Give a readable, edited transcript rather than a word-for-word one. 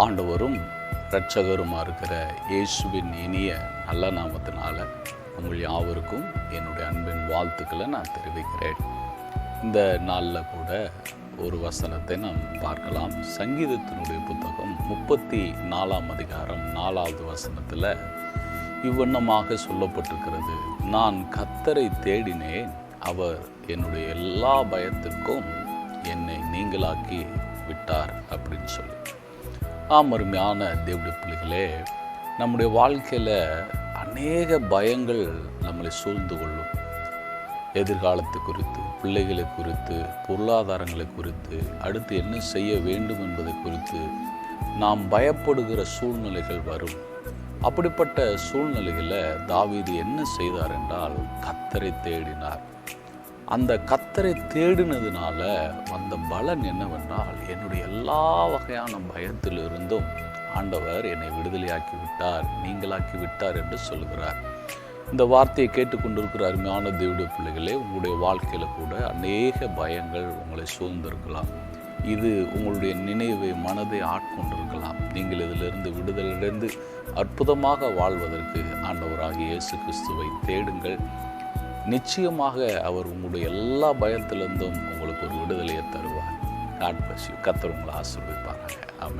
ஆண்டவரும் இரட்சகருமா இருக்கிற இயேசுவின் இனிய நல்ல நாமத்தினால உங்கள் யாவருக்கும் என்னுடைய அன்பின் வாழ்த்துக்களை நான் தெரிவிக்கிறேன். இந்த நாளில் கூட ஒரு வசனத்தை நாம் பார்க்கலாம். சங்கீதத்தினுடைய புத்தகம் 34ஆம் அதிகாரம் 4வது வசனத்தில் இவ்வண்ணமாக சொல்லப்பட்டிருக்கிறது. நான் கர்த்தரை தேடினேன், அவர் என்னுடைய எல்லா பயத்துக்கும் என்னை நீங்களாக்கி விட்டார் அப்படின்னு சொல்லி. அருமையான தேவனுடைய பிள்ளைகளே, நம்முடைய வாழ்க்கையில் அநேக பயங்கள் நம்மளை சூழ்ந்து கொள்ளும். எதிர்காலத்தை குறித்து, பிள்ளைகளை குறித்து, பொருளாதாரங்களை குறித்து, அடுத்து என்ன செய்ய வேண்டும் என்பதை குறித்து நாம் பயப்படுகிற சூழ்நிலைகள் வரும். அப்படிப்பட்ட சூழ்நிலைகளில் தாவீது என்ன செய்தார் என்றால் கர்த்தரை தேடினார். அந்த கர்த்தரை தேடினதுனால வந்த பலன் என்னவென்றால், என்னுடைய எல்லா வகையான பயத்திலிருந்தும் ஆண்டவர் என்னை விடுதலையாக்கி விட்டார், நீங்களாக்கி விட்டார் என்று சொல்கிறார். இந்த வார்த்தையை கேட்டுக்கொண்டிருக்கிற அருமையான தேவனுடைய பிள்ளைகளே, உங்களுடைய வாழ்க்கையில் கூட அநேக பயங்கள் உங்களை சூழ்ந்திருக்கலாம். இது உங்களுடைய நினைவை, மனதை ஆட்கொண்டிருக்கலாம். நீங்கள் இதிலிருந்து விடுதலையடைந்து அற்புதமாக வாழ்வதற்கு ஆண்டவராகிய இயேசு கிறிஸ்துவை தேடுங்கள். நிச்சயமாக அவர் உங்களுடைய எல்லா பயத்திலிருந்தும் உங்களுக்கு ஒரு விடுதலையை தருவார். God bless you. கர்த்தர் உங்களை ஆசீர்வதிப்பாராக. ஆமென்.